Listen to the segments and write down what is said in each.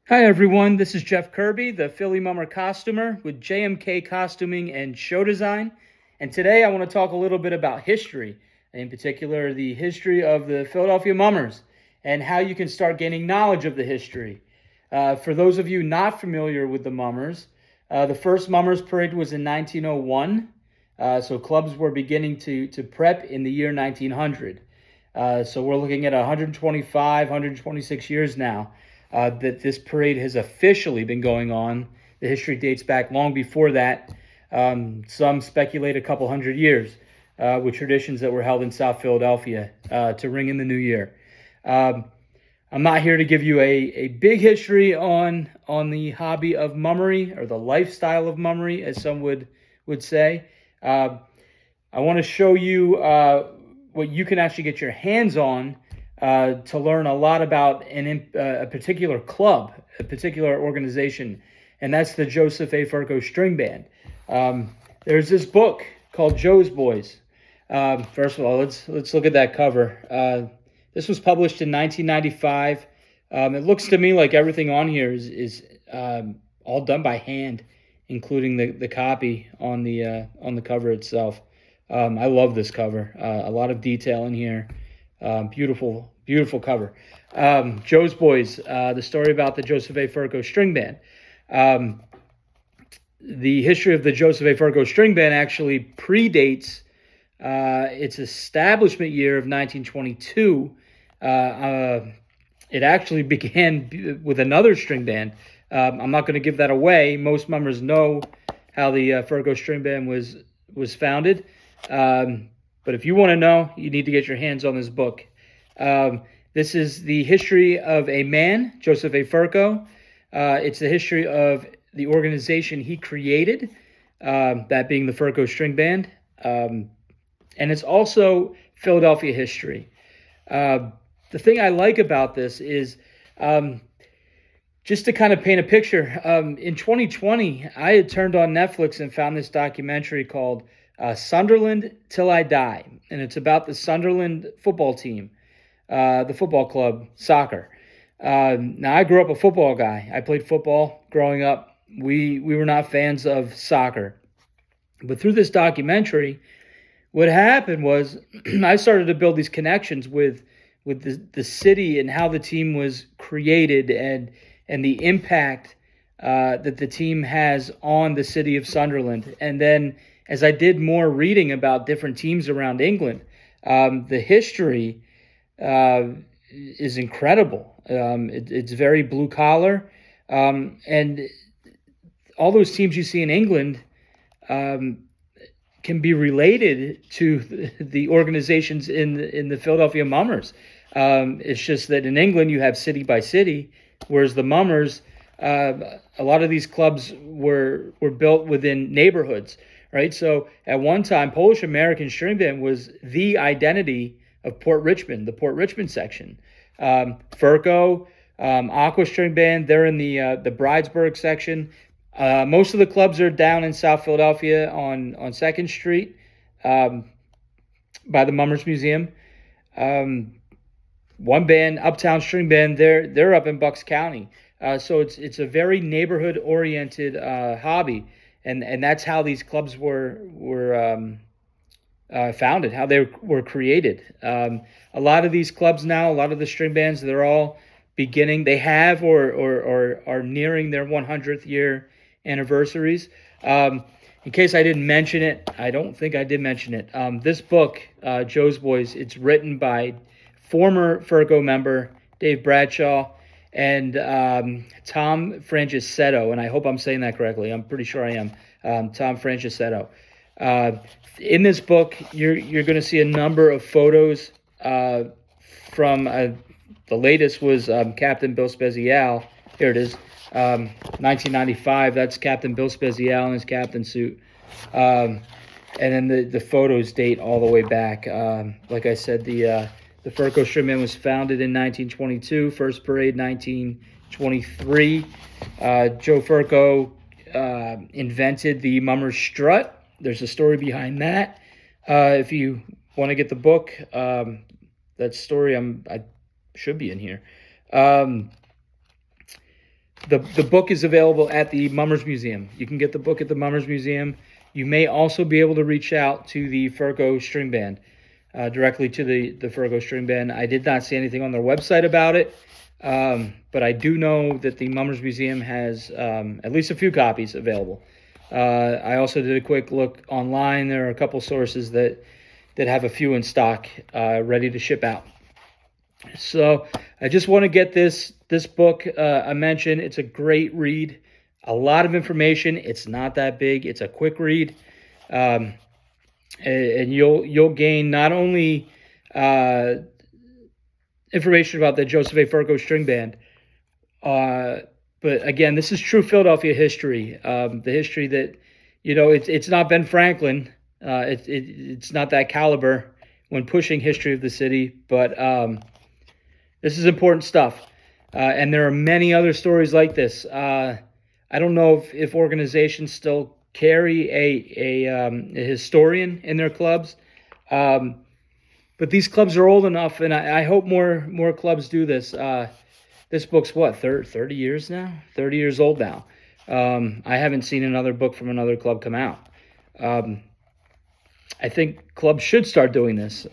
Hi everyone, this is Jeff Kirby, the Philly Mummer costumer with JMK Costuming and Show Design. And today I want to talk a little bit about history, in particular the history of the Philadelphia Mummers and how you can start gaining knowledge of the history. For those of you not familiar with the Mummers, the first Mummers Parade was in 1901. So clubs were beginning to prep in the year 1900. So we're looking at 125, 126 years now that this parade has officially been going on. The history dates back long before that. Some speculate a couple hundred years with traditions that were held in South Philadelphia to ring in the new year. I'm not here to give you a big history on the hobby of mummery or the lifestyle of mummery, as some would say. I want to show you what you can actually get your hands on to learn a lot about a particular club, a particular organization, and that's the Joseph A. Ferko String Band. There's this book called Joe's Boys. First of all, let's look at that cover. This was published in 1995. It looks to me like everything on here is all done by hand, including the copy on the cover itself. I love this cover. A lot of detail in here. Beautiful cover. Joe's Boys, the story about the Joseph A. Ferko String Band. The history of the Joseph A. Ferko String Band actually predates its establishment year of 1922. It actually began with another string band. I'm not going to give that away. Most mummers know how the Ferko String Band was founded. But if you want to know, you need to get your hands on this book. This is the history of a man, Joseph A. Ferko. It's the history of the organization he created, that being the Ferko String Band. And it's also Philadelphia history. The thing I like about this is just to kind of paint a picture. In 2020, I had turned on Netflix and found this documentary called Sunderland Till I Die. And it's about the Sunderland football team, the football club, soccer. Now, I grew up a football guy. I played football growing up. We were not fans of soccer. But through this documentary, what happened was I started to build these connections with the city and how the team was created and the impact that the team has on the city of Sunderland. And then as I did more reading about different teams around England, the history is incredible. It's very blue collar, and all those teams you see in England can be related to the organizations in the Philadelphia Mummers. It's just that in England you have city by city, whereas the Mummers, a lot of these clubs were built within neighborhoods, right? So at one time, Polish American String Band was the identity of Port Richmond, the Port Richmond section. Ferko, Aqua String Band, they're in the Bridesburg section. Most of the clubs are down in South Philadelphia on 2nd Street by the Mummers Museum. One band, Uptown String Band, they're up in Bucks County. So it's a very neighborhood-oriented hobby, and that's how these clubs were founded, how they were created. A lot of these clubs now, a lot of the string bands, they're all beginning. They have or are nearing their 100th year anniversaries. In case I didn't mention it, I don't think I did mention it. This book, Joe's Boys, it's written by former Ferko member Dave Bradshaw and Tom Frangicetto, and I hope I'm saying that correctly. I'm pretty sure I am. Tom Frangicetto. In this book, you're going to see a number of photos from the latest was Captain Bill Spezial. Here it is, 1995. That's Captain Bill Spezial in his captain suit. And then the photos date all the way back. Like I said, the Ferko String Band was founded in 1922. First parade 1923. Joe Ferko invented the Mummer's strut. There's a story behind that. If you want to get the book, that story I should be in here. The book is available at the Mummers Museum. You can get the book at the Mummers Museum. You may also be able to reach out to the Ferko String Band, directly to the Ferko String Band. I did not see anything on their website about it, but I do know that the Mummers Museum has at least a few copies available. I also did a quick look online. There are a couple sources that have a few in stock, ready to ship out. So I just want to get this book a mention. It's a great read, a lot of information. It's not that big. It's a quick read, and you'll gain not only information about the Joseph A. Ferko String Band, but again, this is true Philadelphia history. The history that, it's not Ben Franklin. It's not that caliber when pushing history of the city, but this is important stuff, and there are many other stories like this. I don't know if organizations still carry a historian in their clubs, but these clubs are old enough, and I hope more clubs do this. This book's what, 30 years now? 30 years old now. I haven't seen another book from another club come out. I think clubs should start doing this.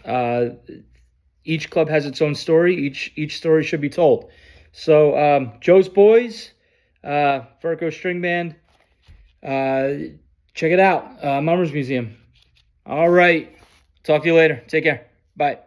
Each club has its own story. Each story should be told. So Joe's Boys, Ferko String Band, check it out. Mummers Museum. All right. Talk to you later. Take care. Bye.